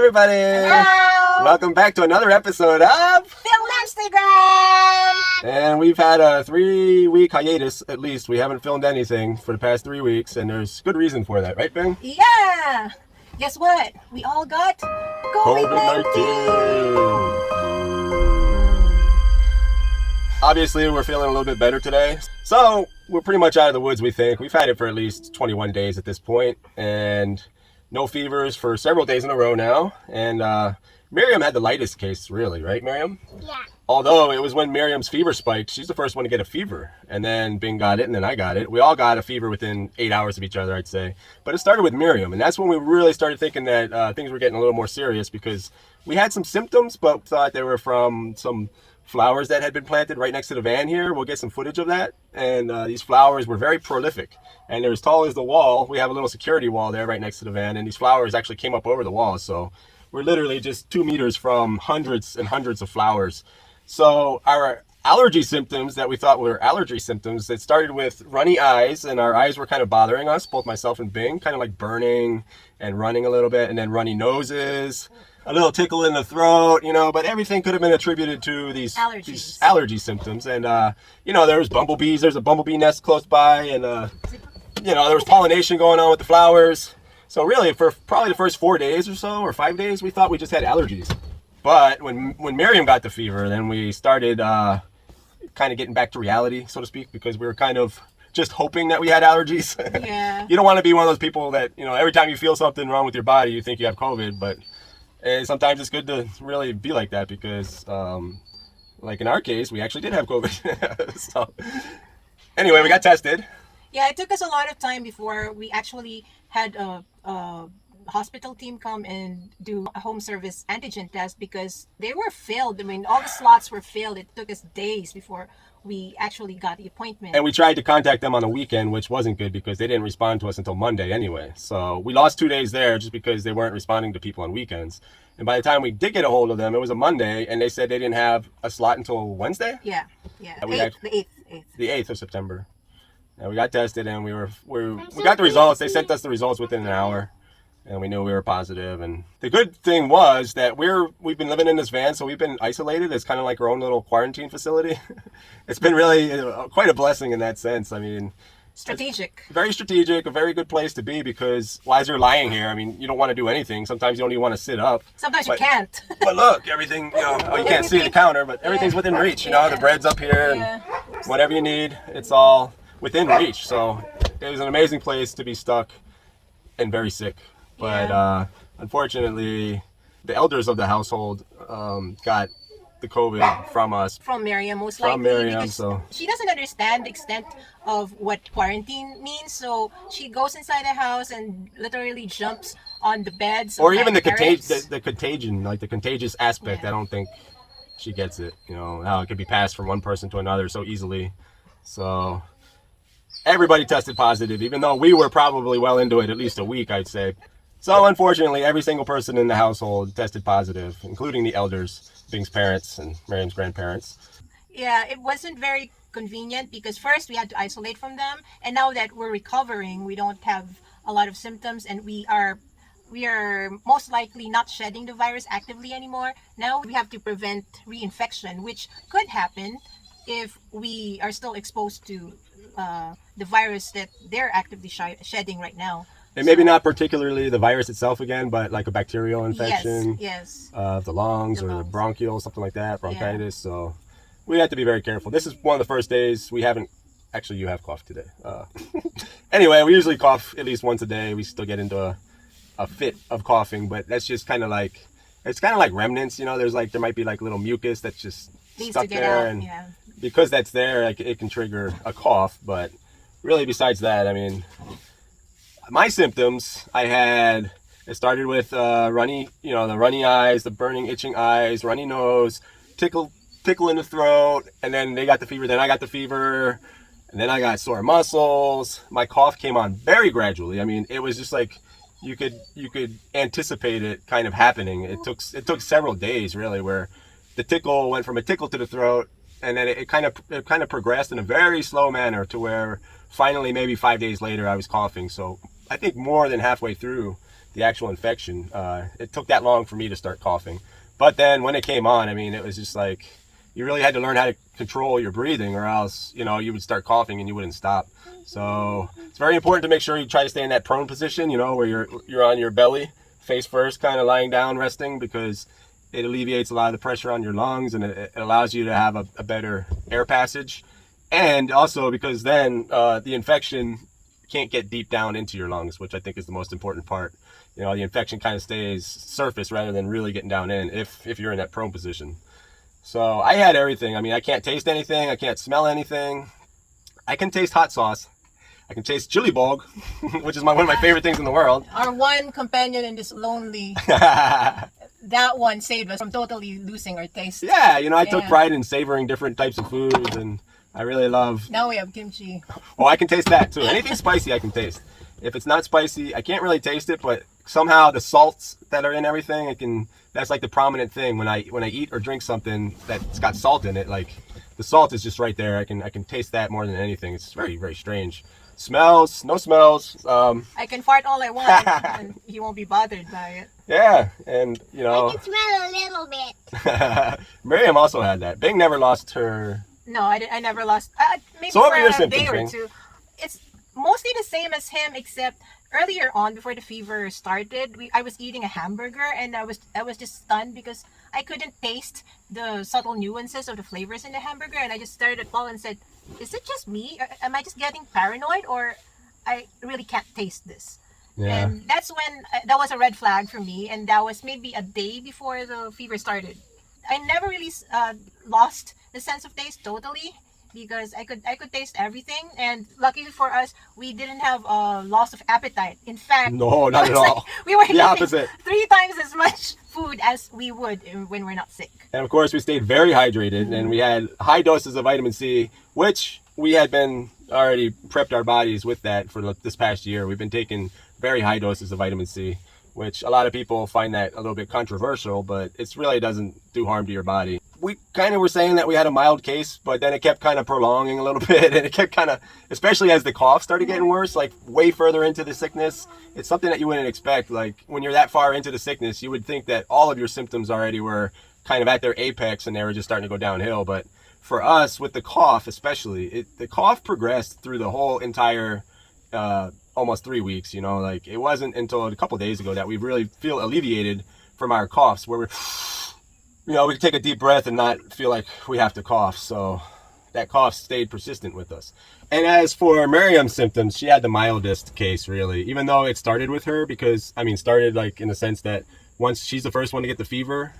everybody! Hello! Welcome back to another episode of FilAmstagram! And we've had a 3-week hiatus, at least. We haven't filmed anything for the past 3 weeks, and there's good reason for that, right, Bing? Yeah! Guess what? We all got COVID-19! Obviously, we're feeling a little bit better today. So, we're pretty much out of the woods, we think. We've had it for at least 21 days at this point, and no fevers for several days in a row now. And Miriam had the lightest case, really, right, Miriam? Yeah. Although it was when Miriam's fever spiked, she's the first one to get a fever. And then Bing got it, and then I got it. We all got a fever within 8 hours of each other, I'd say. But it started with Miriam, and that's when we really started thinking that things were getting a little more serious, because we had some symptoms, but thought they were from some flowers that had been planted right next to the van here. We'll get some footage of that. And these flowers were very prolific, and they're as tall as the wall. We have a little security wall there right next to the van, and these flowers actually came up over the wall. So we're literally just 2 meters from hundreds and hundreds of flowers. So our allergy symptoms that we thought were allergy symptoms, it started with runny eyes, and our eyes were kind of bothering us, both myself and Bing, kind of like burning and running a little bit, and then runny noses, a little tickle in the throat, you know, but everything could have been attributed to these allergy symptoms. And, you know, there was bumblebees, there's a bumblebee nest close by, and, you know, there was pollination going on with the flowers. So really, for probably the first 4 days or so, or 5 days, we thought we just had allergies. But when Miriam got the fever, then we started kind of getting back to reality, so to speak, because we were kind of just hoping that we had allergies. Yeah. You don't want to be one of those people that, you know, every time you feel something wrong with your body, you think you have COVID. But sometimes it's good to really be like that, because, like in our case, we actually did have COVID. So anyway, we got tested. Yeah, it took us a lot of time before we actually had a hospital team come and do a home service antigen test, because they were filled. I mean, all the slots were filled. It took us days before we actually got the appointment. And we tried to contact them on the weekend, which wasn't good because they didn't respond to us until Monday anyway. So we lost 2 days there just because they weren't responding to people on weekends. And by the time we did get a hold of them, it was a Monday, and they said they didn't have a slot until Wednesday? Yeah. The 8th. The 8th of September. And we got tested, and we got the results. They sent us the results within an hour, and we knew we were positive. And the good thing was that we've been living in this van, so we've been isolated. It's kind of like our own little quarantine facility. It's been really quite a blessing in that sense. I mean, strategic. Very strategic, a very good place to be, because while you're lying here, I mean, you don't want to do anything. Sometimes you don't even want to sit up. Sometimes you can't. But look, everything, you know, you can't see the counter, but everything's within reach. You know, the bread's up here, and whatever you need, it's all within reach. So it was an amazing place to be stuck and very sick. But unfortunately, the elders of the household got the COVID from us. From Miriam, most likely. From Miriam, so she doesn't understand the extent of what quarantine means. So she goes inside the house and literally jumps on the beds. Or even the contagion, like the contagious aspect. I don't think she gets it. You know, how it could be passed from one person to another so easily. So everybody tested positive, even though we were probably well into it, at least a week, I'd say. So unfortunately, every single person in the household tested positive, including the elders, Bing's parents and Miriam's grandparents. Yeah, it wasn't very convenient, because first we had to isolate from them, and now that we're recovering, we don't have a lot of symptoms, and we are most likely not shedding the virus actively anymore. Now we have to prevent reinfection, which could happen if we are still exposed to the virus that they're actively shedding right now. And maybe not particularly the virus itself again, but like a bacterial infection of the lungs, or the bronchial, something like that, bronchitis. So we have to be very careful. This is one of the first days we haven't, actually you have coughed today. Anyway, we usually cough at least once a day. We still get into a fit of coughing, but that's just kind of like, it's kind of like remnants, you know, there might be like little mucus that's just stuck there. And because that's there, like, it can trigger a cough. But really, besides that, I mean, my symptoms, it started with the runny eyes, the burning, itching eyes, runny nose, tickle in the throat, and then they got the fever, then I got the fever, and then I got sore muscles. My cough came on very gradually. I mean, it was just like you could anticipate it kind of happening. It took several days, really, where the tickle went from a tickle to the throat, and then it kind of progressed in a very slow manner to where finally maybe 5 days later I was coughing. So I think more than halfway through the actual infection. It took that long for me to start coughing. But then when it came on, I mean, it was just like, you really had to learn how to control your breathing, or else, you know, you would start coughing and you wouldn't stop. So it's very important to make sure you try to stay in that prone position, you know, where you're on your belly, face first, kind of lying down, resting, because it alleviates a lot of the pressure on your lungs, and it allows you to have a better air passage. And also because then the infection can't get deep down into your lungs, which I think is the most important part. You know, the infection kind of stays surface rather than really getting down in if you're in that prone position. So I had everything. I mean, I can't taste anything. I can't smell anything. I can taste hot sauce. I can taste chili bog, which is one of my favorite things in the world. Our one companion in this lonely, that one saved us from totally losing our taste. Yeah, you know, I took pride in savoring different types of foods, and I really love... Now we have kimchi. Oh, I can taste that too. Anything spicy I can taste. If it's not spicy, I can't really taste it, but somehow the salts that are in everything, that's like the prominent thing when I eat or drink something that's got salt in it. Like, the salt is just right there. I can taste that more than anything. It's very, very strange. Smells, no smells. I can fart all I want and you won't be bothered by it. Yeah, and you know, I can smell a little bit. Miriam also had that. Bing never lost her. No, I never lost. Maybe So what were for your a symptoms, day or Bing? two. It's mostly the same as him, except earlier on, before the fever started, I was eating a hamburger, and I was just stunned because I couldn't taste the subtle nuances of the flavors in the hamburger, and I just stared at Paul and said, "Is it just me? Am I just getting paranoid, or I really can't taste this?" Yeah. And that's when that was a red flag for me, and that was maybe a day before the fever started. I never really lost the sense of taste totally, because I could taste everything, and luckily for us, we didn't have a loss of appetite. In fact, No, not at all. we were The eating opposite. 3 times as much food as we would when we're not sick. And of course, we stayed very hydrated, and we had high doses of vitamin C, which we had been already prepped our bodies with that for this past year. We've been taking very high doses of vitamin C, which a lot of people find that a little bit controversial, but it really doesn't do harm to your body. We kind of were saying that we had a mild case, but then it kept kind of prolonging a little bit, and it kept kind of, especially as the cough started getting worse, like way further into the sickness. It's something that you wouldn't expect. Like, when you're that far into the sickness, you would think that all of your symptoms already were kind of at their apex and they were just starting to go downhill. But for us, with the cough especially, the cough progressed through the whole entire almost 3 weeks. You know, like, it wasn't until a couple days ago that we really feel alleviated from our coughs, where we can take a deep breath and not feel like we have to cough. So that cough stayed persistent with us. And as for Miriam's symptoms, she had the mildest case, really, even though it started with her, because, I mean, started like in the sense that once she's the first one to get the fever,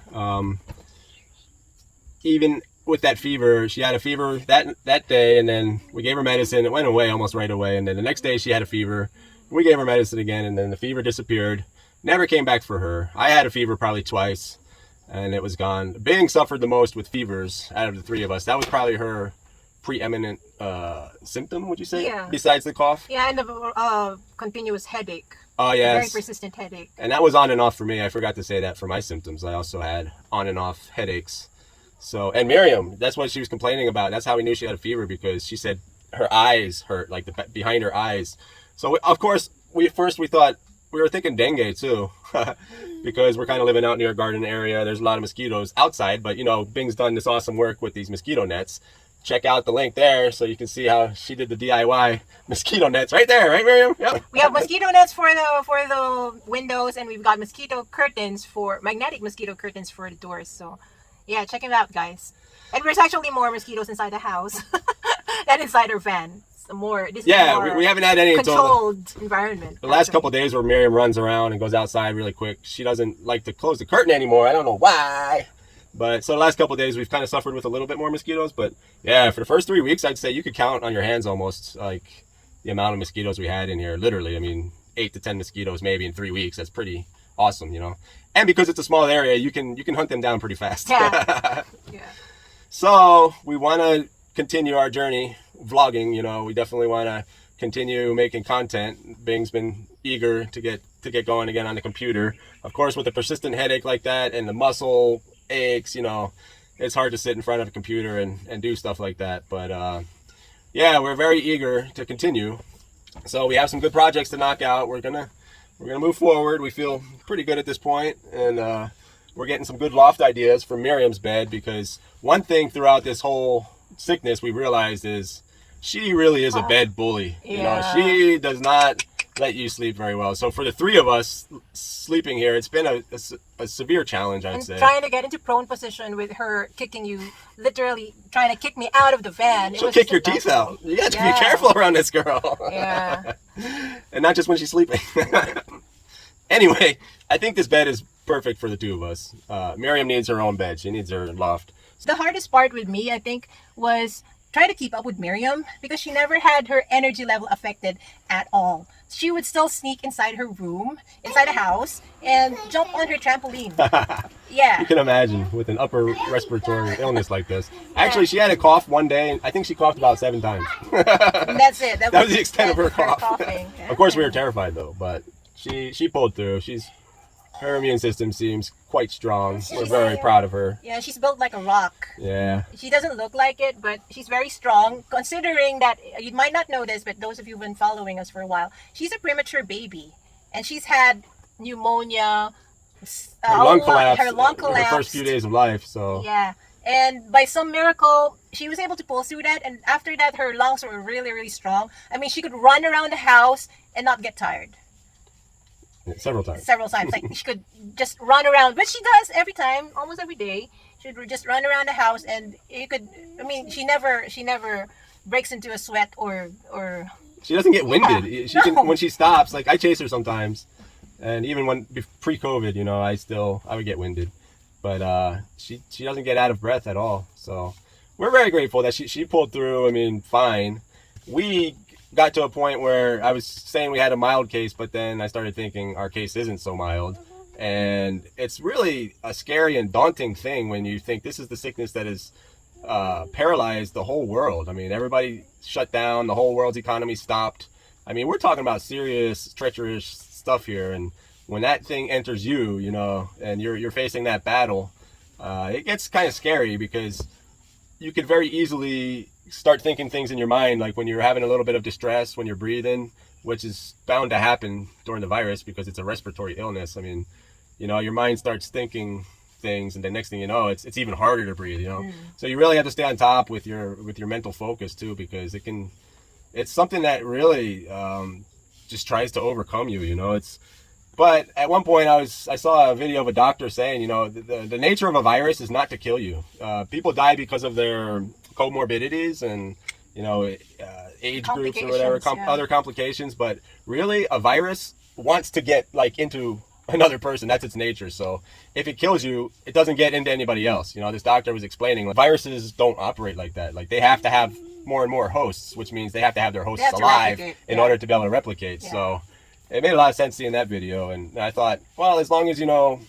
even with that fever, she had a fever that day, and then we gave her medicine. It went away almost right away. And then the next day she had a fever. We gave her medicine again, and then the fever disappeared. Never came back for her. I had a fever probably twice, and it was gone. Bing suffered the most with fevers out of the 3 of us. That was probably her preeminent symptom, would you say? Yeah. Besides the cough? Yeah, and the continuous headache. Oh, yes. Very persistent headache. And that was on and off for me. I forgot to say that for my symptoms. I also had on and off headaches. So, and Miriam, that's what she was complaining about. That's how we knew she had a fever, because she said her eyes hurt, like behind her eyes. So, of course, we thought, we were thinking dengue too, because we're kind of living out near a garden area. There's a lot of mosquitoes outside, but, you know, Bing's done this awesome work with these mosquito nets. Check out the link there so you can see how she did the DIY mosquito nets right there, right, Miriam? Yep. We have mosquito nets for the windows, and we've got magnetic mosquito curtains for the doors. So, yeah, check them out, guys. And there's actually more mosquitoes inside the house than inside our van. We haven't had any controlled environment. The last couple of days where Miriam runs around and goes outside really quick. She doesn't like to close the curtain anymore. I don't know why. But so the last couple of days we've kind of suffered with a little bit more mosquitoes. But yeah, for the first 3 weeks, I'd say you could count on your hands almost, like, the amount of mosquitoes we had in here. Literally, I mean, 8 to 10 mosquitoes maybe in 3 weeks. That's pretty awesome, you know. And because it's a small area, you can hunt them down pretty fast. Yeah. Yeah. So we want to continue our journey vlogging. You know, we definitely want to continue making content. Bing's been eager to get going again on the computer. Of course, with a persistent headache like that and the muscle aches, you know, it's hard to sit in front of a computer and do stuff like that. But yeah, we're very eager to continue. So we have some good projects to knock out. We're gonna we're gonna move forward. We feel pretty good at this point, and we're getting some good loft ideas for Miriam's bed, because one thing throughout this whole sickness we realized is she really is a bed bully. You know, she does not let you sleep very well. So for the three of us sleeping here, it's been a severe challenge, I'd say. Trying to get into prone position with her kicking you, literally trying to kick me out of the van. She'll kick your teeth out. You have to be careful around this girl. Yeah. And not just when she's sleeping. Anyway, I think this bed is perfect for the two of us. Miriam needs her own bed. She needs her loft. The hardest part with me, I think, was try to keep up with Miriam, because she never had her energy level affected at all. She would still sneak inside her room, inside the house, and jump on her trampoline. Yeah. You can imagine with an upper respiratory illness like this. Actually, she had a cough one day, and I think she coughed about 7 times. And that's it. That was the extent of her cough. Coughing. Of course, we were terrified though, but she pulled through. Her immune system seems quite strong. We're very proud of her. Yeah, she's built like a rock. Yeah. She doesn't look like it, but she's very strong, considering that you might not know this, but those of you who've been following us for a while, she's a premature baby, and she's had pneumonia, Her lung collapsed. Her lung collapsed. Her first few days of life. So. Yeah. And by some miracle, she was able to pull through that. And after that, her lungs were really, really strong. I mean, she could run around the house and not get tired. Several times. Like she could just run around, which she does every time, almost every day. She would just run around the house, and you could. I mean, she never breaks into a sweat or. She doesn't get winded. Yeah, she can when she stops. Like I chase her sometimes, and even when pre-COVID, you know, I would get winded, but she doesn't get out of breath at all. So we're very grateful that she pulled through. I mean, fine. We got to a point where I was saying we had a mild case, but then I started thinking our case isn't so mild. And it's really a scary and daunting thing when you think this is the sickness that has paralyzed the whole world. I mean, everybody shut down, the whole world's economy stopped. I mean, we're talking about serious, treacherous stuff here. And when that thing enters you, you know, and you're facing that battle, it gets kind of scary, because you could very easily start thinking things in your mind, like when you're having a little bit of distress when you're breathing, which is bound to happen during the virus because it's a respiratory illness. I mean, you know, your mind starts thinking things, and the next thing you know, it's even harder to breathe, you know. So you really have to stay on top with your mental focus too, because it's something that really just tries to overcome you, you know. But at one point I saw a video of a doctor saying, you know, the nature of a virus is not to kill you. People die because of their comorbidities and, you know, age groups or whatever, other complications. But really, a virus wants to get like into another person. That's its nature. So if it kills you, it doesn't get into anybody else. You know, this doctor was explaining, like, viruses don't operate like that. Like, they have to have more and more hosts, which means they have to have their hosts alive in order to be able to replicate. So it made a lot of sense seeing that video. And I thought, well, as long as, you know,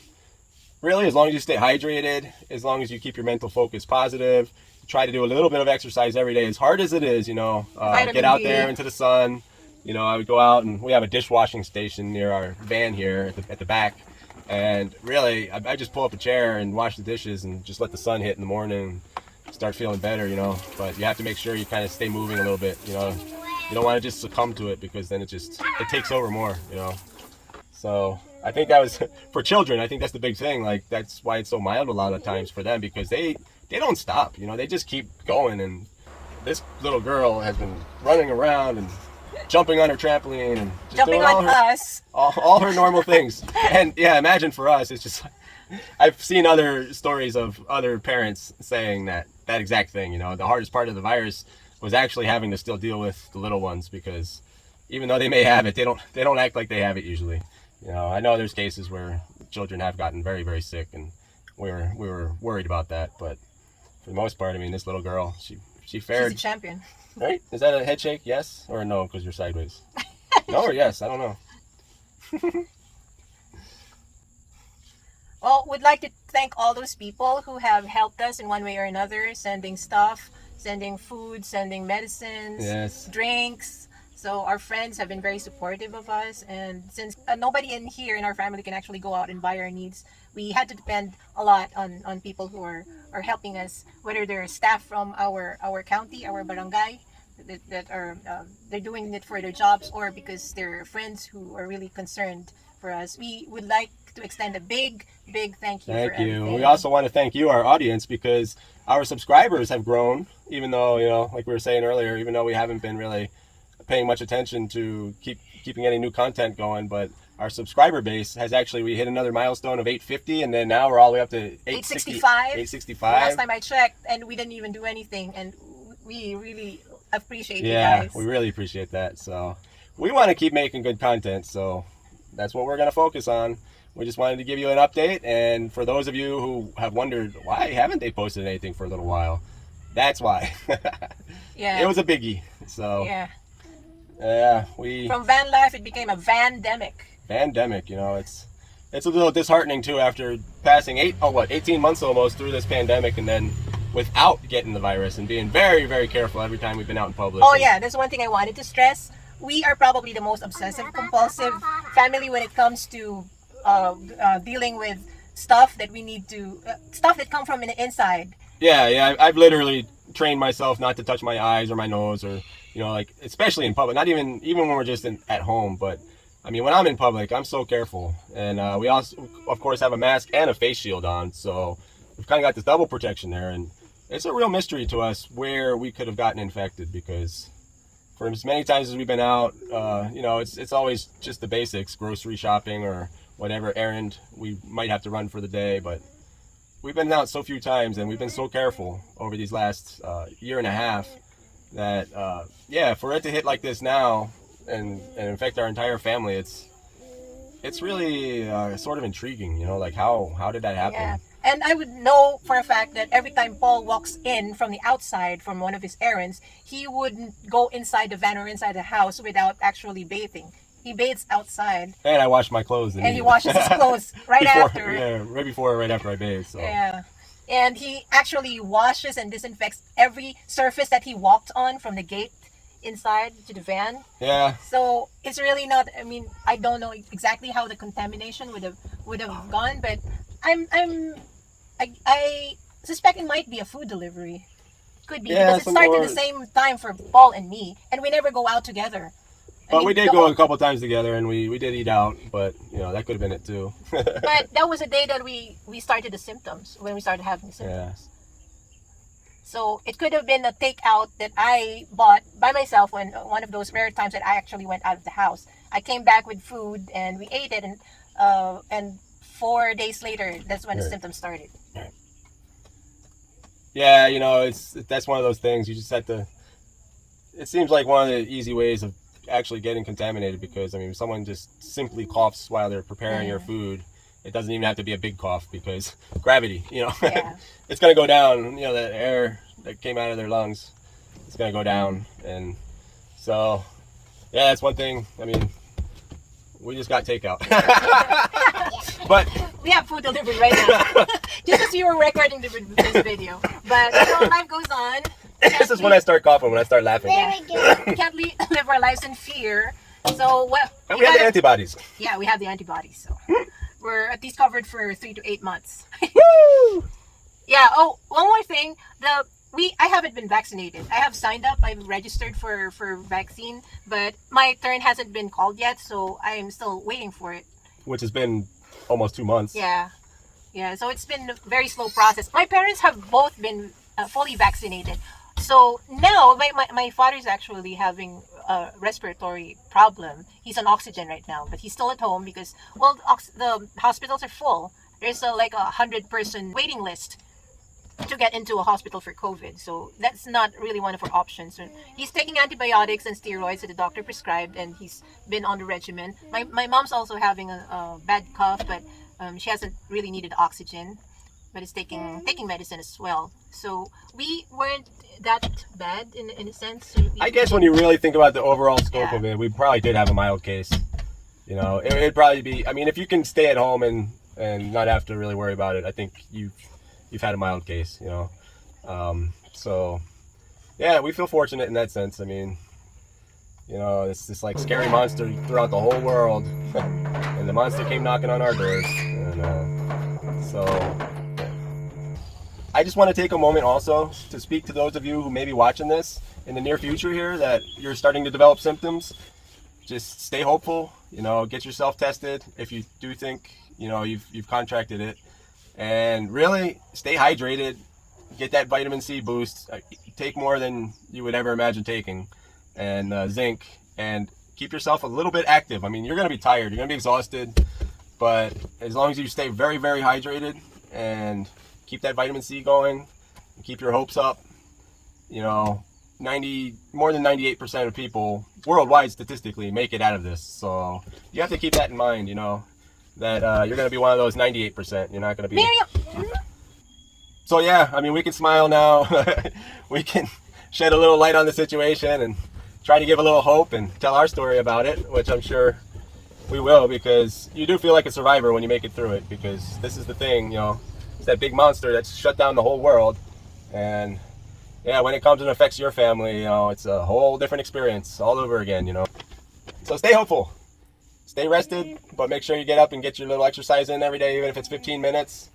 really, as long as you stay hydrated, as long as you keep your mental focus positive, try to do a little bit of exercise every day, as hard as it is, you know, get out there into the sun. You know, I would go out, and we have a dishwashing station near our van here at the back. And really, I just pull up a chair and wash the dishes and just let the sun hit in the morning and start feeling better, you know. But you have to make sure you kind of stay moving a little bit, you know. You don't want to just succumb to it, because then it takes over more, you know. So I think that was, for children, I think that's the big thing. Like, that's why it's so mild a lot of times for them, because they don't stop, you know. They just keep going. And this little girl has been running around and jumping on her trampoline and just jumping doing all her normal things. And yeah, imagine for us, it's just, I've seen other stories of other parents saying that exact thing. You know, the hardest part of the virus was actually having to still deal with the little ones, because even though they may have it, they don't act like they have it usually. You know, I know there's cases where children have gotten very, very sick, and we were worried about that. But for the most part, I mean, this little girl, she fared. She's a champion. Right? Is that a head shake? Yes or no? Because you're sideways. No or yes? I don't know. Well, we'd like to thank all those people who have helped us in one way or another, sending stuff, sending food, sending medicines, drinks. So our friends have been very supportive of us, and since nobody in here in our family can actually go out and buy our needs, we had to depend a lot on people who are helping us, whether they're staff from our county, our barangay, that are they're doing it for their jobs or because they're friends who are really concerned for us. We would like to extend a big thank you. Thank for you. everything. We also want to thank you, our audience, because our subscribers have grown, even though, like we were saying earlier, even though we haven't been really paying much attention to keeping any new content going, but our subscriber base has actually, we hit another milestone of 850, and then now we're all the way up to 865. 865. Last time I checked, and we didn't even do anything, and we really appreciate you Yeah, guys. we really appreciate that. So we want to keep making good content, so that's what we're going to focus on. We just wanted to give you an update, and for those of you who have wondered why haven't they posted anything for a little while, that's why. Yeah. It was a biggie. So yeah. we From van life, it became a Vandemic. Vandemic. It's a little disheartening too after passing 18 months almost through this pandemic, and then without getting the virus and being very, very careful every time we've been out in public. Oh yeah, that's one thing I wanted to stress. We are probably the most obsessive compulsive family when it comes to dealing with stuff that we need to stuff that come from the inside. Yeah, I've literally trained myself not to touch my eyes or my nose, or like, especially in public, not even when we're just at home, but I mean, when I'm in public, I'm so careful. And we also, of course, have a mask and a face shield on, so we've kind of got this double protection there. And it's a real mystery to us where we could have gotten infected, because for as many times as we've been out, it's always just the basics, grocery shopping or whatever errand we might have to run for the day. But we've been out so few times, and we've been so careful over these last year and a half that, for it to hit like this now and infect our entire family, it's really sort of intriguing, like how did that happen? Yeah. And I would know for a fact that every time Paul walks in from the outside from one of his errands, he wouldn't go inside the van or inside the house without actually bathing. He bathes outside. And I wash my clothes. And he washes his clothes right after. Yeah, right after I bathe. So. Yeah. And he actually washes and disinfects every surface that he walked on from the gate inside to the van. Yeah. So it's really not, I mean, I don't know exactly how the contamination would have gone, but I suspect it might be a food delivery. Could be, because it started the same time for Paul and me, and we never go out together. But we did go a couple times together, and we did eat out, but that could have been it too. But that was the day that we started the symptoms, when we started having the symptoms. Yeah. So it could have been a takeout that I bought by myself when one of those rare times that I actually went out of the house. I came back with food and we ate it, and 4 days later, that's when the symptoms started. Right. Yeah, that's one of those things you just have to. It seems like one of the easy ways of actually getting contaminated, because if someone just simply coughs while they're preparing your food, it doesn't even have to be a big cough, because gravity, Yeah. it's going to go down. The air that came out of their lungs, it's going to go down. And so, yeah, that's one thing. We just got takeout. But we have food delivery right now. Just as you were recording this video. But life goes on. This is when I start coughing, when I start laughing. Very good. We can't live our lives in fear. So And we have the antibodies. Yeah, we have the antibodies. So we're at least covered for 3 to 8 months. Woo! Yeah. Oh, one more thing. I haven't been vaccinated. I have signed up. I've registered for vaccine, but my turn hasn't been called yet, so I am still waiting for it. Which has been almost 2 months. Yeah. So it's been a very slow process. My parents have both been fully vaccinated. So now my father's actually having a respiratory problem. He's on oxygen right now, but he's still at home because the hospitals are full. There's a 100-person waiting list to get into a hospital for COVID. So that's not really one of our options. So he's taking antibiotics and steroids that the doctor prescribed, and he's been on the regimen. My mom's also having a bad cough, but she hasn't really needed oxygen, but is taking medicine as well. So we weren't that bad in a sense. I guess when you really think about the overall scope of it, we probably did have a mild case. It'd probably be, if you can stay at home and not have to really worry about it, I think you've had a mild case, so yeah, we feel fortunate in that sense. It's this scary monster throughout the whole world, and the monster came knocking on our doors, and so I just want to take a moment also to speak to those of you who may be watching this in the near future here that you're starting to develop symptoms. Just stay hopeful, you know, get yourself tested if you do think, you know, you've contracted it, and really stay hydrated, get that vitamin C boost, take more than you would ever imagine taking, and zinc, and keep yourself a little bit active. I mean, you're going to be tired, you're going to be exhausted, but as long as you stay very, very hydrated and keep that vitamin C going, and keep your hopes up, you know, more than 98% of people worldwide statistically make it out of this. So you have to keep that in mind, you know, that you're going to be one of those 98%. You're not going to be... Miriam! So yeah, I mean, we can smile now. We can shed a little light on the situation and try to give a little hope and tell our story about it, which I'm sure we will, because you do feel like a survivor when you make it through it, because this is the thing, you know, it's that big monster that's shut down the whole world. And yeah, when it comes and affects your family, you know, it's a whole different experience all over again, you know. So stay hopeful, stay rested, but make sure you get up and get your little exercise in every day, even if it's 15 minutes,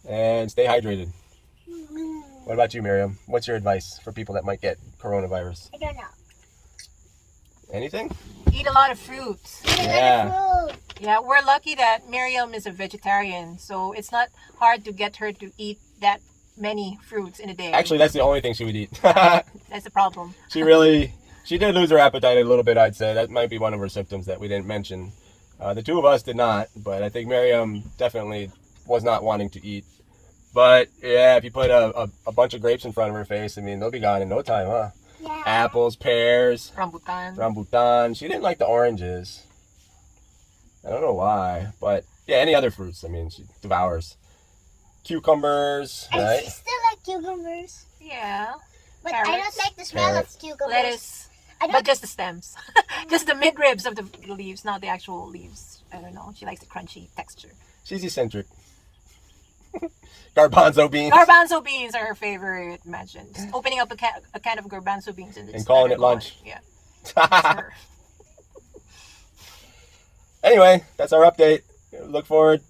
and stay hydrated. What about you, Miriam? What's your advice for people that might get coronavirus? I don't know. Anything? Eat a lot of fruits. Yeah. Yeah, we're lucky that Miriam is a vegetarian, so it's not hard to get her to eat that many fruits in a day. Actually, that's the only thing she would eat. That's the problem. She did lose her appetite a little bit, I'd say. That might be one of her symptoms that we didn't mention. The two of us did not, but I think Miriam definitely was not wanting to eat. But yeah, if you put a bunch of grapes in front of her face, I mean, they'll be gone in no time, huh? Yeah. Apples, pears, Rambutan. She didn't like the oranges. I don't know why, but yeah, any other fruits, I mean, she devours. Cucumbers, I right? still like cucumbers. Yeah. But I don't like the smell Carrots. of cucumbers. Lettuce. I don't But just the stems. Just the midribs of the leaves, not the actual leaves. I don't know. She likes the crunchy texture. She's eccentric. Garbanzo beans. Garbanzo beans are her favorite. Imagine just opening up a can of garbanzo beans and just calling let it her go. lunch. Yeah. That's her. Anyway, that's our update. Look forward,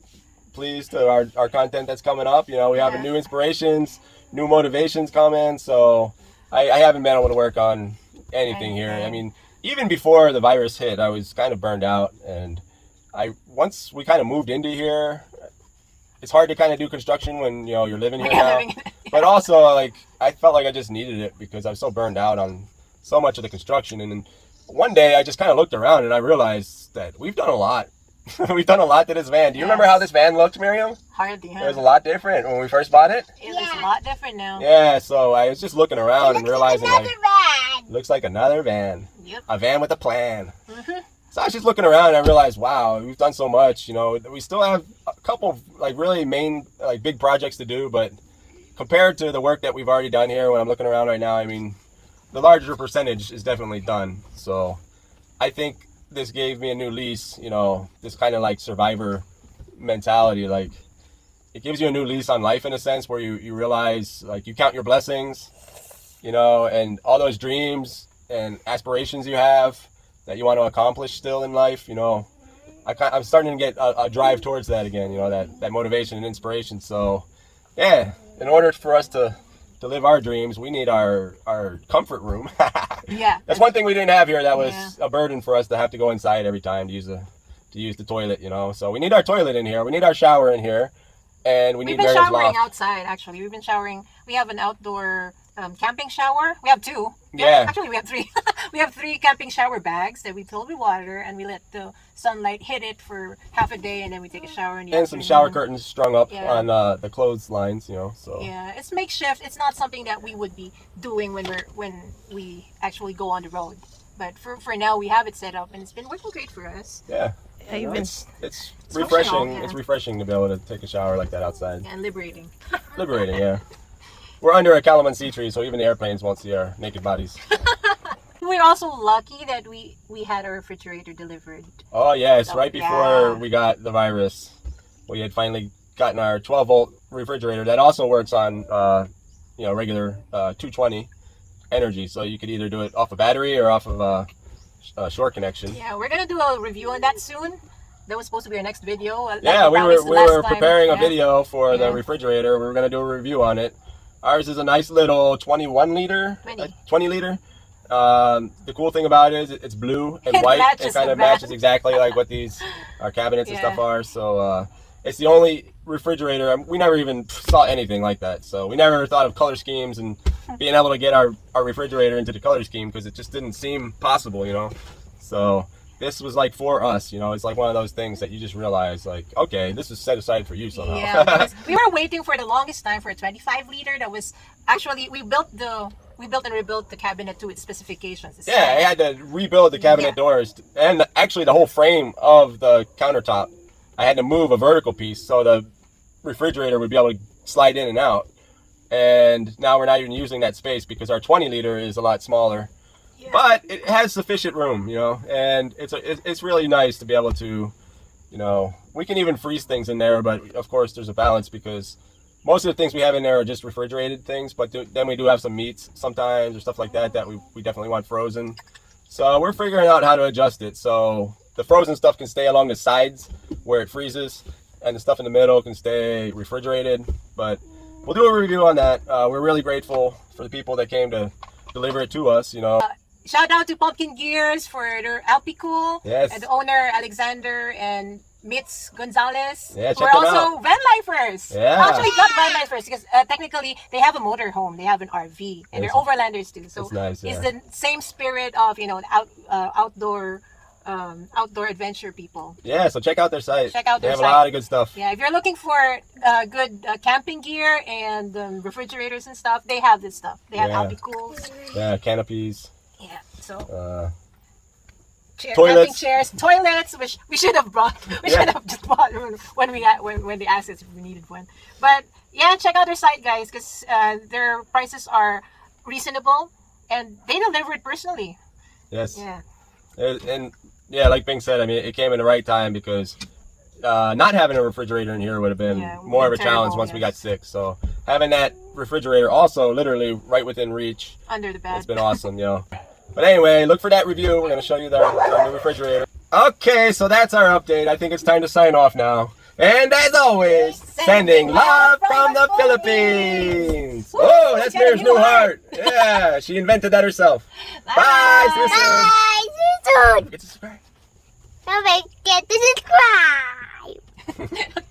please, to our content that's coming up. You know, we have Yeah. new inspirations, new motivations coming. So I haven't been able to work on anything here. I mean, even before the virus hit, I was kind of burned out. And once we kind of moved into here, it's hard to kind of do construction when, you know, you're living here now. But also, like, I felt like I just needed it because I was so burned out on so much of the construction. And then one day I just kind of looked around and I realized that we've done a lot. We've done a lot to this van. Do you remember how this van looked, Miriam? Hardly, huh? It was a lot different when we first bought it. It was a lot different now. Yeah, so I was just looking around and realizing, another like, van. looks like another van. Yep. A van with a plan. So I was just looking around and I realized, wow, we've done so much. You know, we still have a couple of, like, really main, like, big projects to do, but compared to the work that we've already done here, when I'm looking around right now, I mean, the larger percentage is definitely done. So I think this gave me a new lease, you know, this kind of like survivor mentality. Like, it gives you a new lease on life in a sense, where you realize, like, you count your blessings, you know, and all those dreams and aspirations you have that you want to accomplish still in life. You know, I'm starting to get a drive towards that again, you know, that motivation and inspiration. So yeah, in order for us to live our dreams, we need our comfort room. Yeah. That's one thing we didn't have here. That was a burden for us to have to go inside every time to use the toilet, you know. So we need our toilet in here. We need our shower in here. And we need We've been Miriam's showering loft. outside, actually. We've been showering. We have an outdoor camping shower. We have two. Yeah. Actually, we have three. We have 3 camping shower bags that we fill with water, and we let the sunlight hit it for half a day, and then we take a shower. And some shower curtains strung up Yeah. on the clotheslines, you know. So Yeah, it's makeshift. It's not something that we would be doing when we actually go on the road. But for now, we have it set up, and it's been working great for us. yeah. I even- It's functional, refreshing. yeah. It's refreshing to be able to take a shower like that outside. And liberating. Liberating, yeah. We're under a calamansi tree, so even the airplanes won't see our naked bodies. We're also lucky that we had our refrigerator delivered. Oh yes, So, right before yeah. we got the virus, we had finally gotten our 12-volt refrigerator that also works on, you know, regular 220 energy. So you could either do it off a battery or off of a short connection. Yeah, we're gonna do a review on that soon. That was supposed to be our next video. Yeah, we were preparing a Yeah. video for the Yeah. refrigerator. We were gonna do a review on it. Ours is a nice little 21 liter, 20 liter. The cool thing about it is it's blue and white. It kind of matches exactly like what our cabinets and stuff are. So it's the only refrigerator. We never even saw anything like that. So we never thought of color schemes and being able to get our refrigerator into the color scheme because it just didn't seem possible, you know. So this was like for us, you know. It's like one of those things that you just realize, like, okay, this is set aside for you somehow. Yeah, we were waiting for the longest time for a 25 liter. That was actually we built and rebuilt the cabinet to its specifications. Yeah, I had to rebuild the cabinet doors and actually the whole frame of the countertop. I had to move a vertical piece so the refrigerator would be able to slide in and out. And now we're not even using that space because our 20 liter is a lot smaller. Yeah. But it has sufficient room, you know, and it's really nice to be able to, you know, we can even freeze things in there, but of course there's a balance because most of the things we have in there are just refrigerated things, but then we do have some meats sometimes or stuff like that we definitely want frozen. So we're figuring out how to adjust it. So the frozen stuff can stay along the sides where it freezes, and the stuff in the middle can stay refrigerated. But we'll do a review on that. We're really grateful for the people that came to deliver it to us, you know. Shout out to Pumpkin Gears for their Alpicool. Yes. And the owner, Alexander and Mitz Gonzalez. Yeah, who are also Vanlifers. Yeah. Actually, not Vanlifers because technically they have a motorhome. They have an RV. And they're overlanders too. So nice, it's the same spirit of, you know, outdoor adventure people. Yeah, so check out their site. Check out they their have site. a lot of good stuff. Yeah, if you're looking for good camping gear and refrigerators and stuff, they have this stuff. They have Alpicools. Yeah, canopies. Yeah, so toilets, camping chairs, toilets, which we should have brought. We should have just bought when they asked us if we needed one. But yeah, check out their site, guys, because their prices are reasonable and they deliver it personally. Yes. Yeah. And yeah, like Bing said, I mean, it came in the right time because not having a refrigerator in here would have been more of a challenge once we got sick. So having that refrigerator also literally right within reach under the bed, it's been awesome, you know. But anyway, look for that review. We're going to show you our new refrigerator. Okay, so that's our update. I think it's time to sign off now. And as always, sending love from the Philippines. Woo, oh, that's Miriam's new heart. heart. Yeah, she invented that herself. Bye. See you soon. Bye. See you soon. Don't forget to subscribe. Don't forget to subscribe.